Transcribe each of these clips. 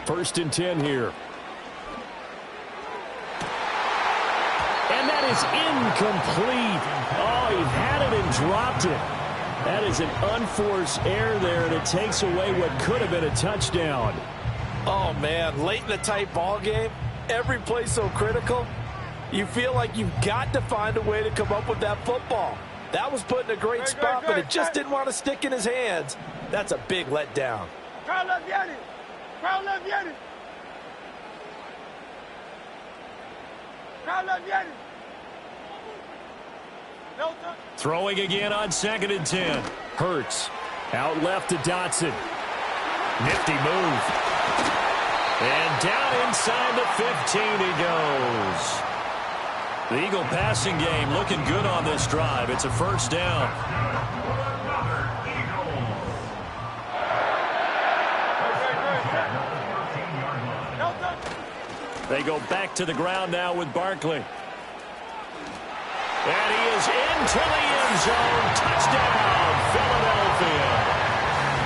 First and 10 here. And that is incomplete. Oh, he had it and dropped it. That is an unforced error there, and it takes away what could have been a touchdown. Oh, man, late in a tight ball game, every play so critical, you feel like you've got to find a way to come up with that football. That was put in a great spot, but it just didn't want to stick in his hands. That's a big letdown. Throwing again on 2nd and 10. Hurts. Out left to Dotson. Nifty move. And down inside the 15 he goes. The Eagle passing game looking good on this drive. It's a first down. They go back to the ground now with Barkley. And he is into the end zone. Touchdown, Philadelphia.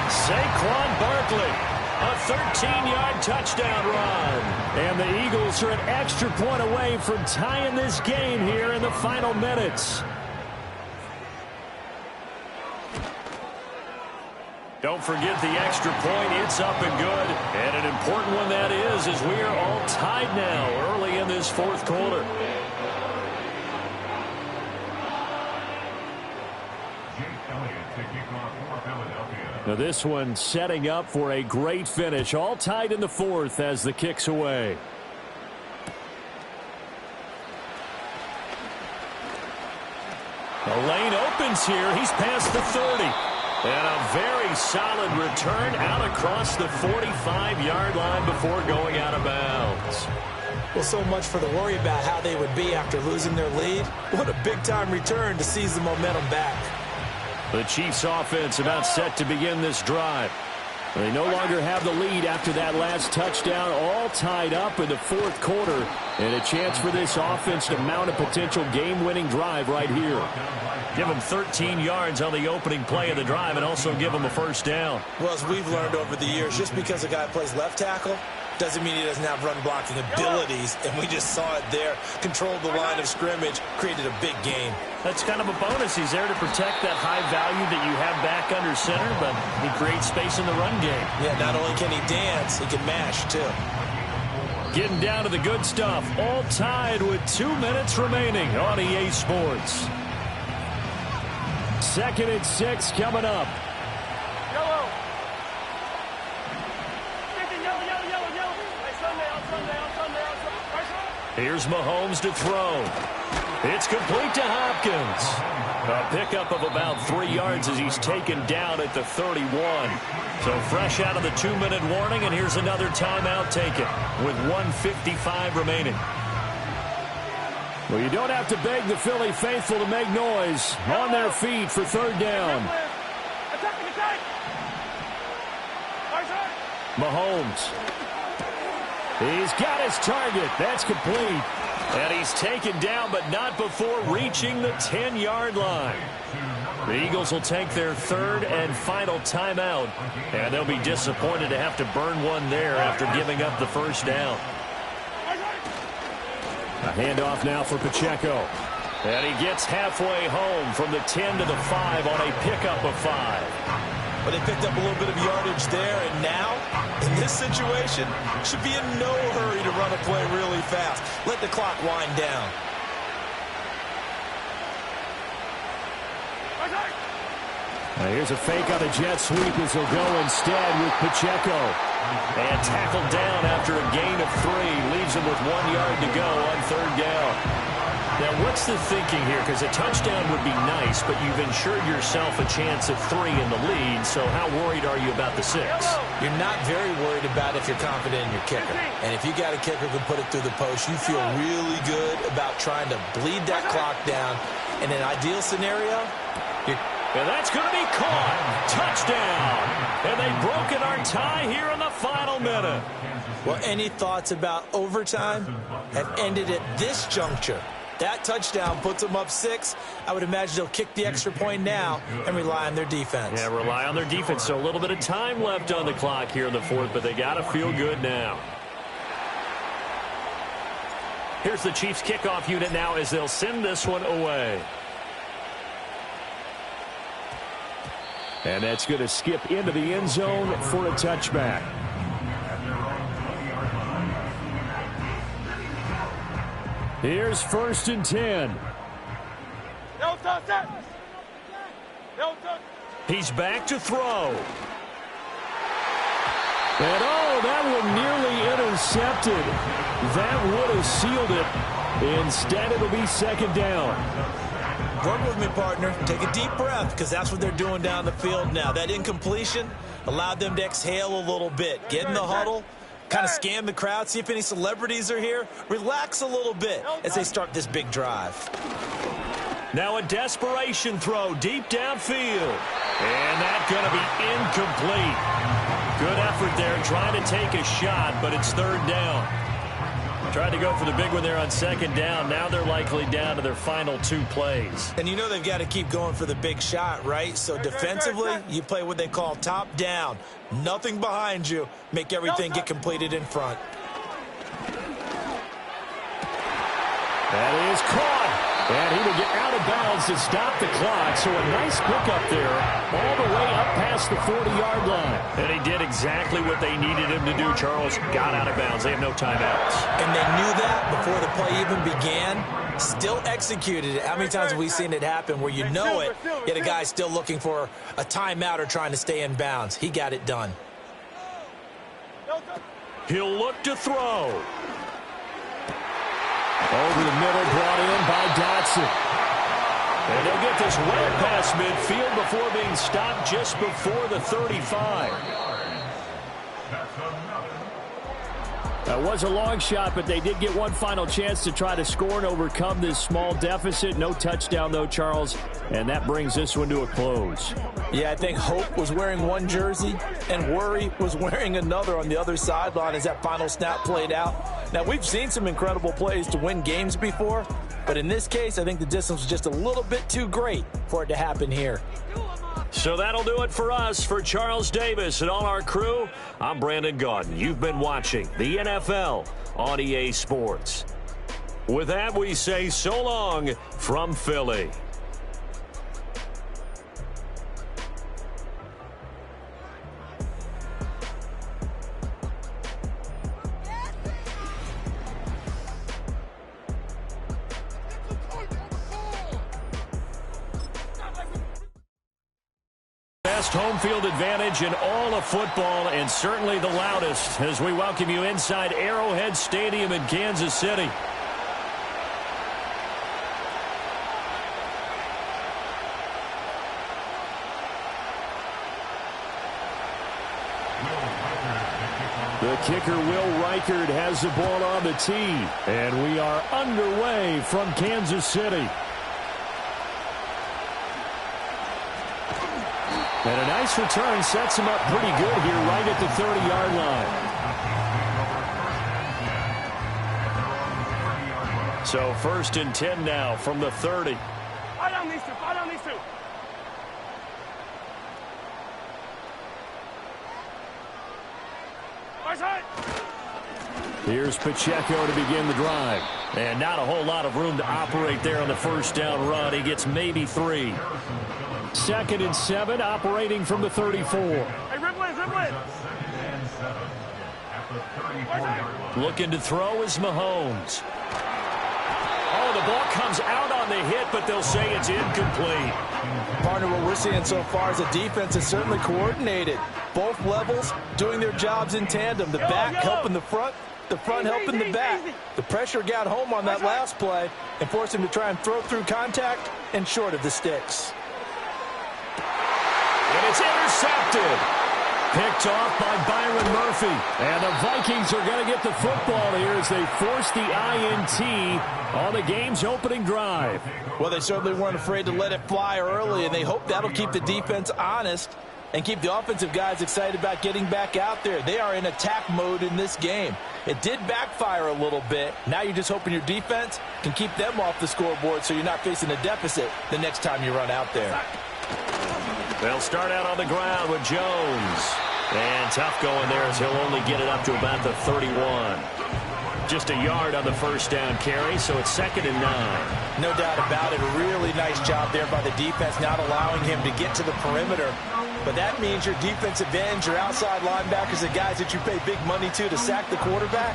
Saquon Barkley, a 13-yard touchdown run. And the Eagles are an extra point away from tying this game here in the final minutes. Don't forget the extra point. It's up and good. And an important one that is, as we are all tied now early in this fourth quarter. Now this one setting up for a great finish. All tied in the fourth as the kick's away. The lane opens here. He's past the 30. And a very solid return out across the 45-yard line before going out of bounds. Well, so much for the worry about how they would be after losing their lead. What a big-time return to seize the momentum back. The Chiefs offense about set to begin this drive. They no longer have the lead after that last touchdown, all tied up in the fourth quarter, and a chance for this offense to mount a potential game-winning drive right here. Give them 13 yards on the opening play of the drive and also give them a first down. Well, as we've learned over the years, just because a guy plays left tackle doesn't mean he doesn't have run-blocking abilities, and we just saw it there. Controlled the line of scrimmage, created a big gain. That's kind of a bonus. He's there to protect that high value that you have back under center, but he creates space in the run game. Yeah, not only can he dance, he can mash, too. Getting down to the good stuff. All tied with 2 minutes remaining on EA Sports. 2nd and 6 coming up. Here's Mahomes to throw. It's complete to Hopkins. A pickup of about 3 yards as he's taken down at the 31. So fresh out of the 2-minute warning, and here's another timeout taken with 1:55 remaining. Well, you don't have to beg the Philly faithful to make noise. On their feet for third down. Mahomes. He's got his target. That's complete. And he's taken down, but not before reaching the 10-yard line. The Eagles will take their third and final timeout, and they'll be disappointed to have to burn one there after giving up the first down. A handoff now for Pacheco. And he gets halfway home from the 10 to the 5 on a pickup of 5. But they picked up a little bit of yardage there, and now, in this situation, should be in no hurry to run a play really fast. Let the clock wind down. Now here's a fake on a jet sweep as he'll go instead with Pacheco. And tackled down after a gain of 3. Leaves him with 1 yard to go on third down. Now, what's the thinking here? Because a touchdown would be nice, but you've ensured yourself a chance of 3 in the lead, so how worried are you about the 6? You're not very worried about if you're confident in your kicker. And if you got a kicker who can put it through the post, you feel really good about trying to bleed that clock down. In an ideal scenario, and that's going to be caught. Touchdown. And they've broken our tie here in the final minute. Well, any thoughts about overtime have ended at this juncture. That touchdown puts them up 6. I would imagine they'll kick the extra point now and rely on their defense. Yeah, rely on their defense. So a little bit of time left on the clock here in the fourth, but they got to feel good now. Here's the Chiefs kickoff unit now as they'll send this one away. And that's going to skip into the end zone for a touchback. Here's 1st and 10. He's back to throw. And oh, that one nearly intercepted. That would have sealed it. Instead, it'll be 2nd down. Work with me, partner. Take a deep breath, because that's what they're doing down the field now. That incompletion allowed them to exhale a little bit. Get in the huddle, kind of scan the crowd, see if any celebrities are here. Relax a little bit as they start this big drive. Now a desperation throw deep downfield. And that's going to be incomplete. Good effort there, trying to take a shot, but it's 3rd down. Tried to go for the big one there on 2nd down. Now they're likely down to their final 2 plays. And you know they've got to keep going for the big shot, right? So defensively, you play what they call top down. Nothing behind you. Make everything get completed in front. That is caught. And he will get out of bounds to stop the clock. So a nice pickup there all the way up past the 40-yard line. And he did exactly what they needed him to do, Charles. Got out of bounds. They have no timeouts. And they knew that before the play even began. Still executed it. How many times have we seen it happen where you know it, yet a guy's still looking for a timeout or trying to stay in bounds? He got it done. He'll look to throw. Over the middle, brought in by Dotson. And they'll get this well past midfield before being stopped just before the 35. That was a long shot, but they did get one final chance to try to score and overcome this small deficit. No touchdown, though, Charles, and that brings this one to a close. Yeah, I think Hope was wearing one jersey and Worry was wearing another on the other sideline as that final snap played out. Now, we've seen some incredible plays to win games before, but in this case, I think the distance was just a little bit too great for it to happen here. So that'll do it for us. For Charles Davis and all our crew, I'm Brandon Gaudin. You've been watching the NFL on EA Sports. With that, we say so long from Philly. Best home field advantage in all of football, and certainly the loudest, as we welcome you inside Arrowhead Stadium in Kansas City. The kicker, Will Reichard, has the ball on the tee, and we are underway from Kansas City. And a nice return sets him up pretty good here right at the 30-yard line. So 1st and 10 now from the 30. Fire down these two. Fire down these two. Here's Pacheco to begin the drive. And not a whole lot of room to operate there on the 1st down run. He gets maybe 3. 2nd and 7, operating from the 34. Hey, rip it. Looking to throw is Mahomes. Oh, the ball comes out on the hit, but they'll say it's incomplete. Partner, what we're seeing so far is the defense is certainly coordinated. Both levels doing their jobs in tandem. The back helping the front helping the back. The pressure got home on that last play and forced him to try and throw through contact and short of the sticks. And it's intercepted. Picked off by Byron Murphy. And the Vikings are going to get the football here as they force the INT on the game's opening drive. Well, they certainly weren't afraid to let it fly early, and they hope that'll keep the defense honest and keep the offensive guys excited about getting back out there. They are in attack mode in this game. It did backfire a little bit. Now you're just hoping your defense can keep them off the scoreboard so you're not facing a deficit the next time you run out there. They'll start out on the ground with Jones. And tough going there as he'll only get it up to about the 31. Just a yard on the first down carry, so it's 2nd and 9. No doubt about it. A really nice job there by the defense, not allowing him to get to the perimeter. But that means your defensive ends, your outside linebackers, the guys that you pay big money to sack the quarterback,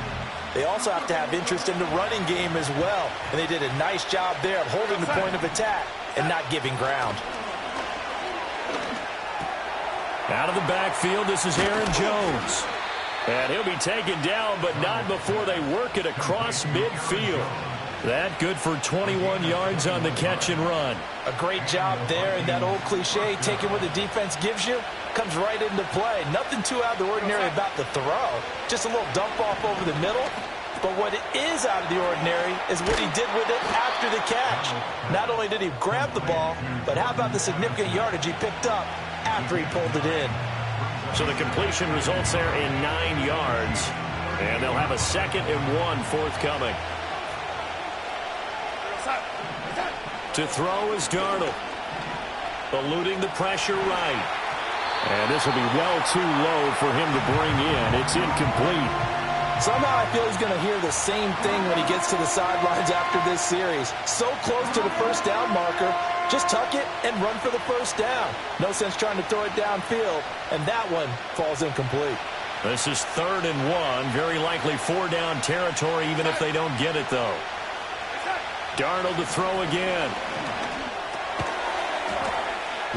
they also have to have interest in the running game as well. And they did a nice job there of holding the point of attack and not giving ground. Out of the backfield, this is Aaron Jones. And he'll be taken down, but not before they work it across midfield. That good for 21 yards on the catch and run. A great job there, and that old cliche, taking what the defense gives you, comes right into play. Nothing too out of the ordinary about the throw. Just a little dump off over the middle. But what is out of the ordinary is what he did with it after the catch. Not only did he grab the ball, but how about the significant yardage he picked up after he pulled it in. So the completion results there in 9 yards. And they'll have a 2nd and 1 forthcoming. To throw is Darnold. Eluding the pressure right. And this will be well too low for him to bring in. It's incomplete. Somehow I feel he's going to hear the same thing when he gets to the sidelines after this series. So close to the first down marker. Just tuck it and run for the first down. No sense trying to throw it downfield. And that one falls incomplete. This is 3rd and 1. Very likely 4-down territory even if they don't get it, though. Darnold to throw again.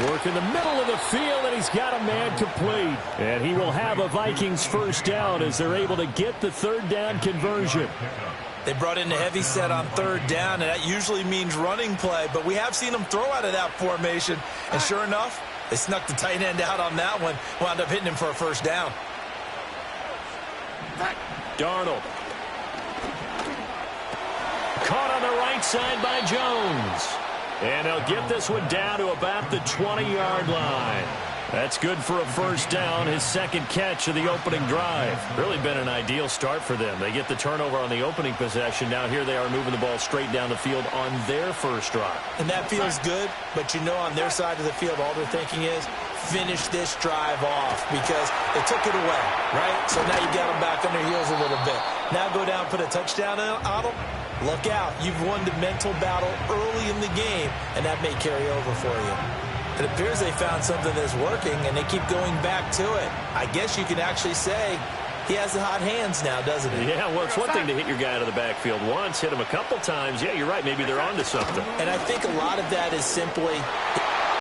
Work in the middle of the field, and he's got a man complete. And he will have a Vikings first down as they're able to get the 3rd down conversion. They brought in a heavy set on 3rd down, and that usually means running play. But we have seen them throw out of that formation. And sure enough, they snuck the tight end out on that one. Wound up hitting him for a first down. Darnold. Caught on the right side by Jones. And they'll get this one down to about the 20-yard line. That's good for a first down, his 2nd catch of the opening drive. Really been an ideal start for them. They get the turnover on the opening possession. Now here they are moving the ball straight down the field on their first drive. And that feels good, but you know on their side of the field all they're thinking is finish this drive off because they took it away, right? So now you got them back on their heels a little bit. Now go down, put a touchdown on them. Look out. You've won the mental battle early in the game, and that may carry over for you. It appears they found something that's working, and they keep going back to it. I guess you can actually say he has the hot hands now, doesn't he? Yeah, well, it's one thing to hit your guy out of the backfield once, hit him a couple times. Yeah, you're right. Maybe they're onto something. And I think a lot of that is simply